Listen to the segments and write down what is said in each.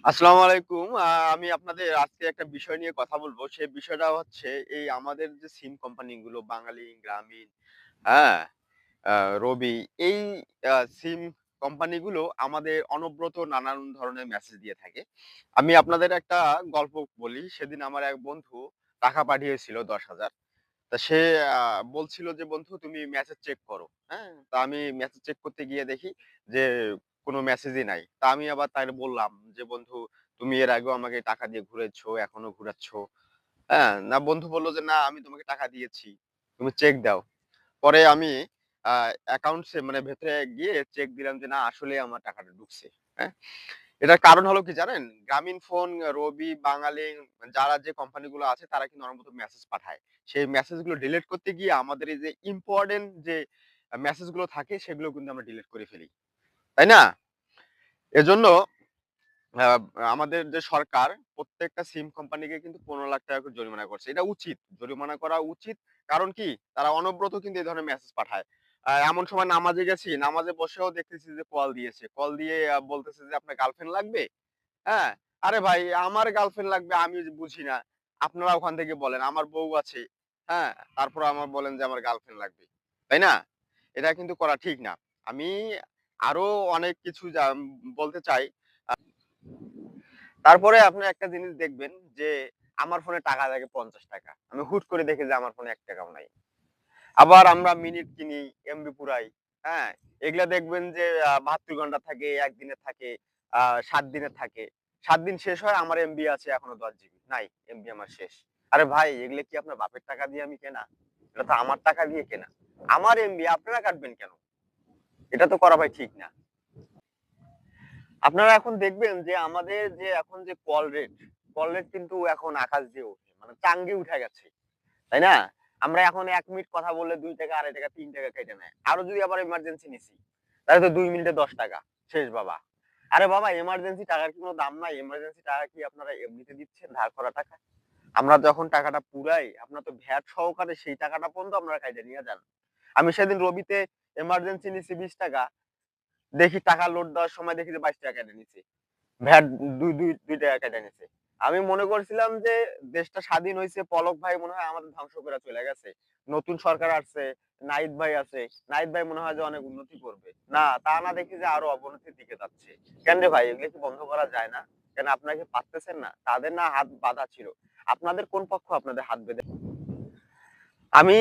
আসসালামু আলাইকুম। আমি আপনাদের আজকে একটা বিষয় নিয়ে কথা বলবো। সেই বিষয়টা হচ্ছে এই আমাদের যে সিম কোম্পানিগুলো বাঙালি, গ্রামীণ, হ্যাঁ? আ রবি এই সিম কোম্পানিগুলো আমাদের অনবরত নানান ধরনের মেসেজ দিয়ে থাকে। আমি আপনাদের একটা গল্প বলি। সেদিন আমার এক বন্ধু টাকা পাঠিয়েছিল ১০,০০০। তা সে আ বলছিল যে, "বন্ধু তুমি মেসেজ চেক করো।" হ্যাঁ? তা আমি মেসেজ চেক করতে গিয়ে দেখি যে কোন মেসেজই নাই। তা আমি আবার তাকে বললাম যে, "বন্ধু তুমি এর আগেও আমাকে টাকা দিয়ে ঘুরেছো, এখনো ঘুরাচ্ছ।" হ্যাঁ? না বন্ধু বলল যে, "না আমি তোমাকে টাকা দিয়েছি। তুমি চেক দাও।" পরে আমি আ অ্যাকাউন্টসে মানে ভেতরে গিয়ে চেক দিলাম যে, না আসলেই আমার টাকাটা ঢুকছে। হ্যাঁ? এটার কারণ হলো কি জানেন? গ্রামীণফোন, রবি, বাঙালি যারা যে কোম্পানিগুলো আছে তারা কিন্তু অনবরত মেসেজ পাঠায়। সেই মেসেজগুলো ডিলিট করতে গিয়ে আমাদের এই যে ইম্পোর্টেন্ট যে মেসেজগুলো থাকে সেগুলো কিন্তু আমরা ডিলিট করে ফেলি। তাই না? এজন্য আ আমাদের যে সরকার প্রত্যেকটা সিম কোম্পানিকে কিন্তু ৳১৫,০০,০০০ করে জরিমানা করছে। এটা উচিত। জরিমানা করা উচিত। কারণ কি? তারা অনবরত কিন্তু এই ধরনের মেসেজ পাঠায়। এমন সময় নামাজে গেছি, নামাজে বসেও দেখতেছি যে কল দিয়েছে। কল দিয়ে বলতেছে যে, "আপনার গার্লফ্রেন্ড লাগবে?" হ্যাঁ? আরে ভাই আমার গার্লফ্রেন্ড লাগবে আমি বুঝি না। আপনারা ওখান থেকে বলেন আমার বউ আছে। হ্যাঁ? তারপরে আমার বলেন যে আমার গার্লফ্রেন্ড লাগবে। তাই না? এটা কিন্তু করা ঠিক না। আমি আরো অনেক কিছু বলতে চাই। তারপরে আপনি একটা জিনিস দেখবেন যে আমার ফোনে টাকা থাকে ৳৫০। আমি হুট করে দেখি যে আমার ফোনে ৳১ ও নাই। আবার আমরা মিনিট কিনি, এমবি পুরাই। হ্যাঁ? এগুলা দেখবেন যে ৭২ ঘন্টা থাকে, ১ দিনের থাকে, ৭ দিনের থাকে। ৭ দিন শেষ হয় আমার এমবি আছে এখনো ১০ জিবি। নাই, এমবি আমার শেষ। আরে ভাই এগুলা কি আপনার বাপের টাকা দিয়ে আমি কেনা? এটা তো আমার টাকা দিয়ে কেনা। আমার এমবি আপনারা কাটবেন কেন? এটা তো করা ভাই ঠিক না। আপনারা এখন দেখবেন যে আমাদের যে এখন যে কল রেট কিন্তু এখন আকাশ দিয়ে ওঠে। মানে চাঙ্গে উঠে গেছে। তাই না? আমরা এখন ১ মিনিট কথা বললে ৳২, ৳২.৫, ৳৩ কেটে নেয়। আরো যদি আবার এমার্জেন্সি নিছি, তাহলে তো ২ মিনিটে ৳১০ শেষ বাবা। আরে বাবা এমার্জেন্সি টাকার কি কোন দাম নাই? এমার্জেন্সি টাকা কি আপনারা এমনিতে দিচ্ছেন ধার করা টাকা? আমরা যখন টাকাটা পুরাই, আপনার তো ভ্যাট সহকারে সেই টাকাটা পর্যন্ত আপনারা কাইটা নিয়ে যান। আমি সেদিন রবিতে এমার্জেন্সি নিছি ৳২০, দেখি টাকা লোড দেওয়ার সময় দেখি যে ৳২২ কেটে নিছে। ভ্যাট ৳২ কেটে নিছে। আমি মনে করছিলাম যে দেশটা স্বাধীন হইছে, পলক ভাই মনে হয় আমাদের ধ্বংস করে চলে গেছে। নতুন সরকার আসছে, নাহিদ ভাই আছে। নাহিদ ভাই মনে হয় যে অনেক উন্নতি করবে। না, তা না দেখি যে আরো অবনতির দিকে যাচ্ছে। কেন রে ভাই এগুলো কি বন্ধ করা যায় না? কেন আপনারা কি পারতেছেন না? তাদের না হাত বাঁধা ছিল। আপনাদের কোন পক্ষ আপনাদের হাত বেঁধে আমি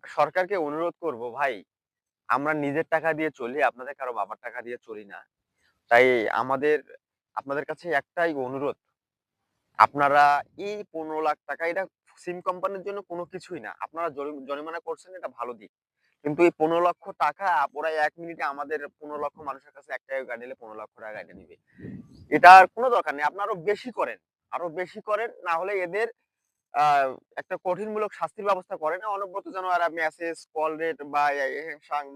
সরকারকে অনুরোধ করব ভাই, আমরা নিজের টাকা দিয়ে চলি, আপনাদের কারো বাবার টাকা দিয়ে চলি না। তাই আমাদের আপনাদের কাছে একটাই অনুরোধ আপনারা এই ৳১৫,০০,০০০ এটা সিম কোম্পানির জন্য কোনো কিছুই না। আপনারা জরিমানা করছেন এটা ভালো দিক। কিন্তু এই ৳১৫,০০,০০০ ওরা ১ মিনিটে আমাদের ১৫,০০,০০০ মানুষের কাছে ৳১ কাইটা ৳১৫,০০,০০০ কাইটা নিবে। এটার কোনো দরকার নেই। আপনারা আরো বেশি করেন। আরো বেশি করেন। না হলে এদের আ একটা কঠিনমূলক শাস্তির ব্যবস্থা করেন। অনবরত যেন এরা মেসেজ, কল রেট বা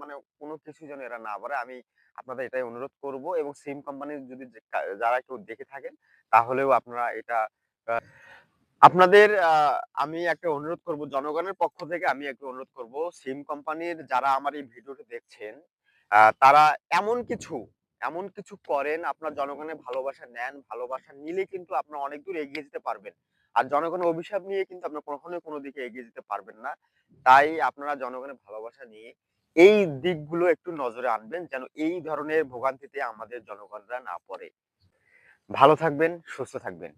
মানে কোনো কিছুই যেন এরা না বাড়ায়। আমি আপনাদের এটাই অনুরোধ করব এবং সিম কোম্পানির যদি যারা কেউ দেখে থাকেন তাহলেও আপনারা এটা আ আপনাদের আমি একটা অনুরোধ করব জনগণের পক্ষ থেকে আমি একটা অনুরোধ করব সিম কোম্পানির যারা আমার এই ভিডিওটি দেখছেন, তারা এমন কিছু, এমন কিছু করেন আপনার জনগণের ভালোবাসা নেন, ভালোবাসা নিলে কিন্তু আপনারা অনেক দূর এগিয়ে যেতে পারবেন। আর জনগণের অভিশাপ নিয়ে কিন্তু আপনারা কখনোই কোনো দিকে এগিয়ে যেতে পারবেন না। তাই আপনারা জনগণের ভালোবাসা নিয়ে এই দিকগুলো একটু নজরে আনবেন যেন এই ধরনের ভোগান্তিতে আমাদের জনগণরা না পড়ে। ভালো থাকবেন, সুস্থ থাকবেন।